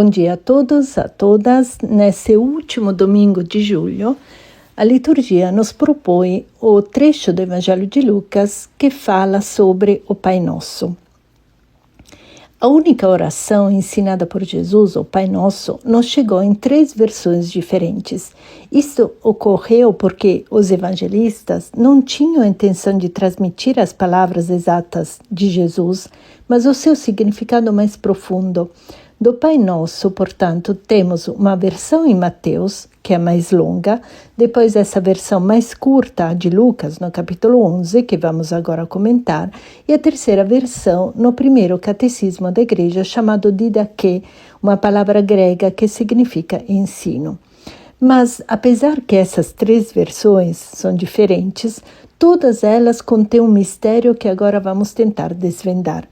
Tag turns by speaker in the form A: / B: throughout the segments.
A: Bom dia a todos, a todas. Nesse último domingo de julho, a liturgia nos propõe o trecho do Evangelho de Lucas que fala sobre o Pai Nosso. A única oração ensinada por Jesus, o Pai Nosso, nos chegou em 3 versões diferentes. Isto ocorreu porque os evangelistas não tinham a intenção de transmitir as palavras exatas de Jesus, mas o seu significado mais profundo. Do Pai Nosso, portanto, temos uma versão em Mateus, que é mais longa, depois essa versão mais curta de Lucas, no capítulo 11, que vamos agora comentar, e a terceira versão no primeiro catecismo da igreja, chamado Didaquê, uma palavra grega que significa ensino. Mas, apesar que essas 3 versões são diferentes, todas elas contêm um mistério que agora vamos tentar desvendar.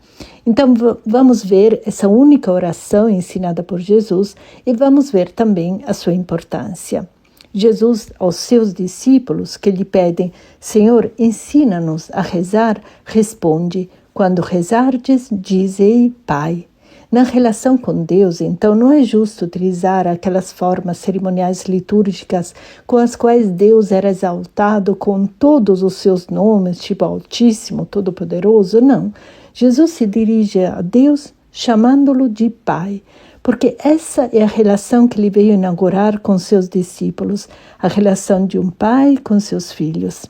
A: Então, vamos ver essa única oração ensinada por Jesus e vamos ver também a sua importância. Jesus, aos seus discípulos que lhe pedem, Senhor, ensina-nos a rezar, responde, quando rezardes, dizei Pai. Na relação com Deus, então, não é justo utilizar aquelas formas cerimoniais litúrgicas com as quais Deus era exaltado com todos os seus nomes, tipo Altíssimo, Todo-Poderoso, não. Jesus se dirige a Deus chamando-lo de Pai, porque essa é a relação que ele veio inaugurar com seus discípulos, a relação de um pai com seus filhos.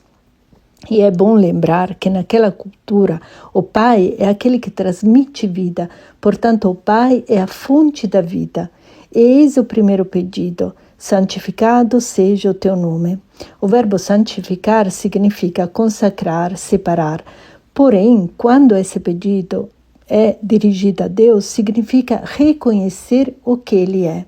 A: E é bom lembrar que naquela cultura o pai é aquele que transmite vida, portanto o pai é a fonte da vida. E eis o primeiro pedido, santificado seja o teu nome. O verbo santificar significa consacrar, separar. Porém, quando esse pedido é dirigido a Deus, significa reconhecer o que Ele é.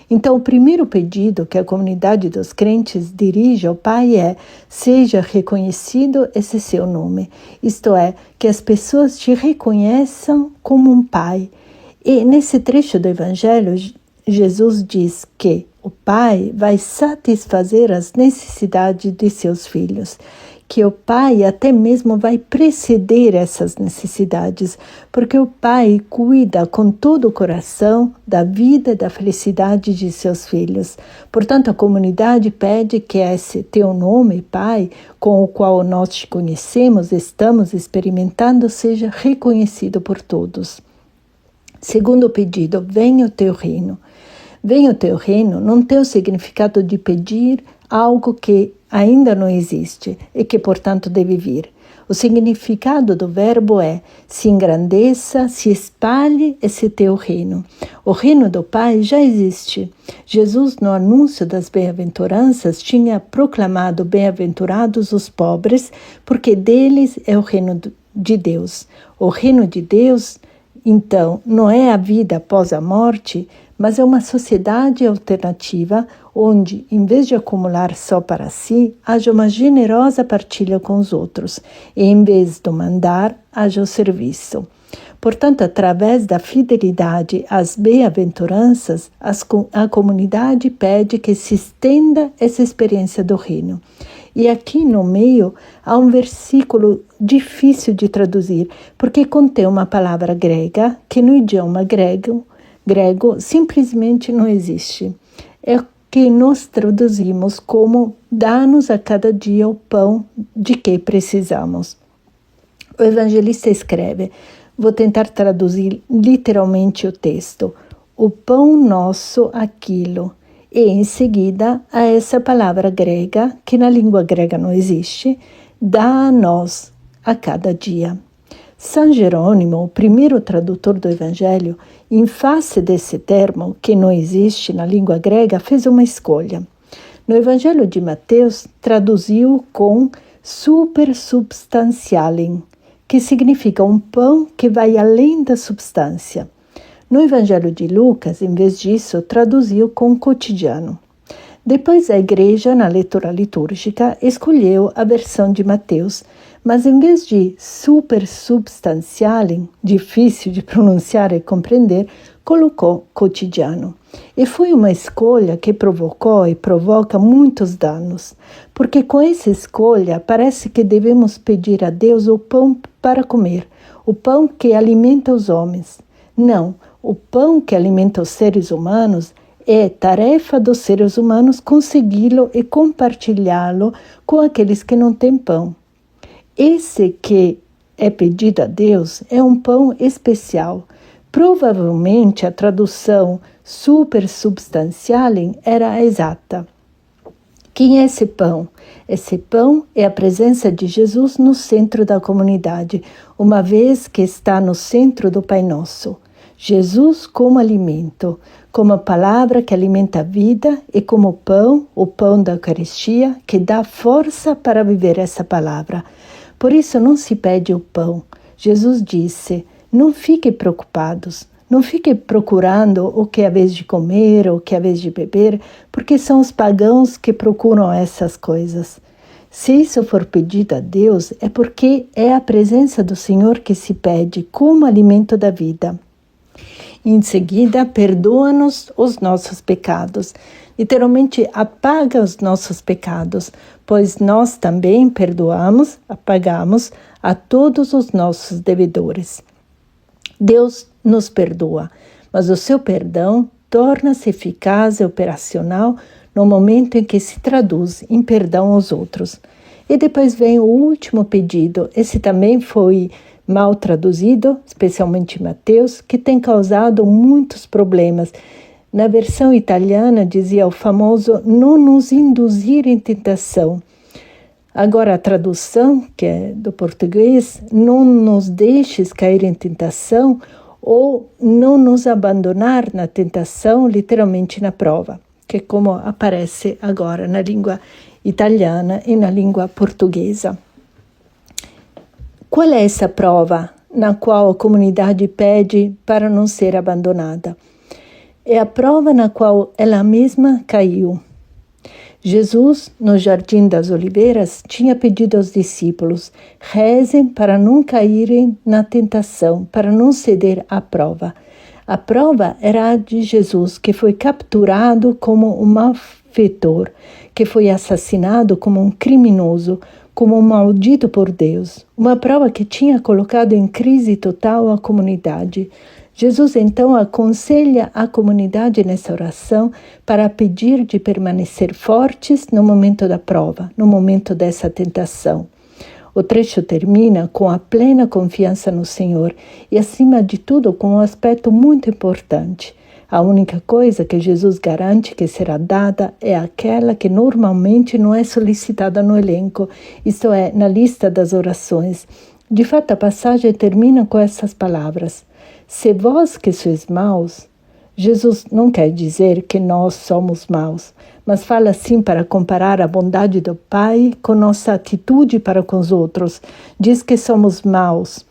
A: Então, o primeiro pedido que a comunidade dos crentes dirige ao Pai é: seja reconhecido esse seu nome. Isto é, que as pessoas te reconheçam como um Pai. E nesse trecho do Evangelho, Jesus diz que o Pai vai satisfazer as necessidades de seus filhos, que o Pai até mesmo vai preceder essas necessidades, porque o Pai cuida com todo o coração da vida e da felicidade de seus filhos. Portanto, a comunidade pede que esse teu nome, Pai, com o qual nós te conhecemos, estamos experimentando, seja reconhecido por todos. Segundo pedido, venha o teu reino. Venha o teu reino não tem o significado de pedir algo que ainda não existe e que, portanto, deve vir. O significado do verbo é: se engrandeça, se espalhe esse teu reino. O reino do Pai já existe. Jesus, no anúncio das bem-aventuranças, tinha proclamado bem-aventurados os pobres, porque deles é o reino de Deus. O reino de Deus, então, não é a vida após a morte, mas é uma sociedade alternativa onde, em vez de acumular só para si, haja uma generosa partilha com os outros e, em vez do mandar, haja o serviço. Portanto, através da fidelidade às bem-aventuranças, a comunidade pede que se estenda essa experiência do reino. E aqui no meio há um versículo difícil de traduzir, porque contém uma palavra grega que no idioma grego simplesmente não existe. É que nós traduzimos como dá-nos a cada dia o pão de que precisamos. O evangelista escreve, vou tentar traduzir literalmente o texto, o pão nosso aquilo, e em seguida a essa palavra grega, que na língua grega não existe, dá a nós a cada dia. São Jerônimo, o primeiro tradutor do Evangelho, em face desse termo, que não existe na língua grega, fez uma escolha. No Evangelho de Mateus, traduziu com supersubstantialem, que significa um pão que vai além da substância. No Evangelho de Lucas, em vez disso, traduziu com cotidiano. Depois a igreja, na leitura litúrgica, escolheu a versão de Mateus, mas em vez de supersubstantialem, difícil de pronunciar e compreender, colocou cotidiano. E foi uma escolha que provocou e provoca muitos danos, porque com essa escolha parece que devemos pedir a Deus o pão para comer, o pão que alimenta os homens. Não, O pão que alimenta os seres humanos é tarefa dos seres humanos consegui-lo e compartilhá-lo com aqueles que não têm pão. Esse que é pedido a Deus é um pão especial. Provavelmente a tradução supersubstantialem era a exata. Quem é esse pão? Esse pão é a presença de Jesus no centro da comunidade, uma vez que está no centro do Pai Nosso. Jesus como alimento, como a palavra que alimenta a vida e como pão, o pão da Eucaristia, que dá força para viver essa palavra. Por isso não se pede o pão. Jesus disse, não fiquem preocupados, não fiquem procurando o que é a vez de comer, ou o que é a vez de beber, porque são os pagãos que procuram essas coisas. Se isso for pedido a Deus, é porque é a presença do Senhor que se pede como alimento da vida. Em seguida, perdoa-nos os nossos pecados. Literalmente, apaga os nossos pecados, pois nós também apagamos a todos os nossos devedores. Deus nos perdoa, mas o seu perdão torna-se eficaz e operacional no momento em que se traduz em perdão aos outros. E depois vem o último pedido. Esse também foi mal traduzido, especialmente em Mateus, que tem causado muitos problemas. Na versão italiana dizia o famoso não nos induzir em tentação. Agora a tradução, que é do português, não nos deixes cair em tentação ou não nos abandonar na tentação, literalmente na prova, que é como aparece agora na língua italiana e na língua portuguesa. Qual é essa prova na qual a comunidade pede para não ser abandonada? É a prova na qual ela mesma caiu. Jesus, no Jardim das Oliveiras, tinha pedido aos discípulos, rezem para não caírem na tentação, para não ceder à prova. A prova era a de Jesus, que foi capturado como um malfeitor, que foi assassinado como um criminoso, como um maldito por Deus. Uma prova que tinha colocado em crise total a comunidade. Jesus então aconselha a comunidade nessa oração para pedir de permanecer fortes no momento da prova, no momento dessa tentação. O trecho termina com a plena confiança no Senhor e, acima de tudo, com um aspecto muito importante. A única coisa que Jesus garante que será dada é aquela que normalmente não é solicitada no elenco, isto é, na lista das orações. De fato, a passagem termina com essas palavras. Se vós que sois maus, Jesus não quer dizer que nós somos maus, mas fala assim para comparar a bondade do Pai com nossa atitude para com os outros. Diz que somos maus.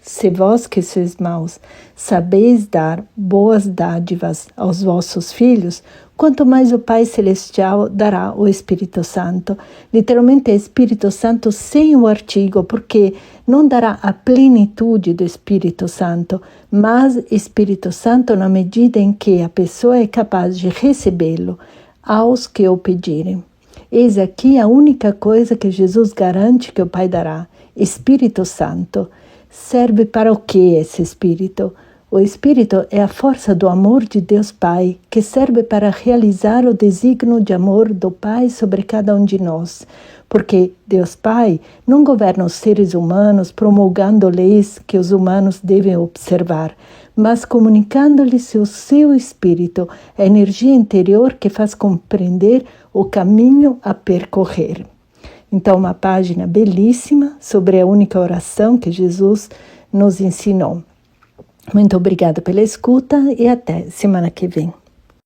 A: Se vós que sois maus, sabeis dar boas dádivas aos vossos filhos, quanto mais o Pai Celestial dará o Espírito Santo. Literalmente, Espírito Santo sem o artigo, porque não dará a plenitude do Espírito Santo, mas Espírito Santo na medida em que a pessoa é capaz de recebê-lo aos que o pedirem. Eis aqui a única coisa que Jesus garante que o Pai dará, Espírito Santo. Serve para o que esse Espírito? O Espírito é a força do amor de Deus Pai, que serve para realizar o desígnio de amor do Pai sobre cada um de nós. Porque Deus Pai não governa os seres humanos promulgando leis que os humanos devem observar, mas comunicando-lhes o seu Espírito, a energia interior que faz compreender o caminho a percorrer. Então, uma página belíssima sobre a única oração que Jesus nos ensinou. Muito obrigada pela escuta e até semana que vem.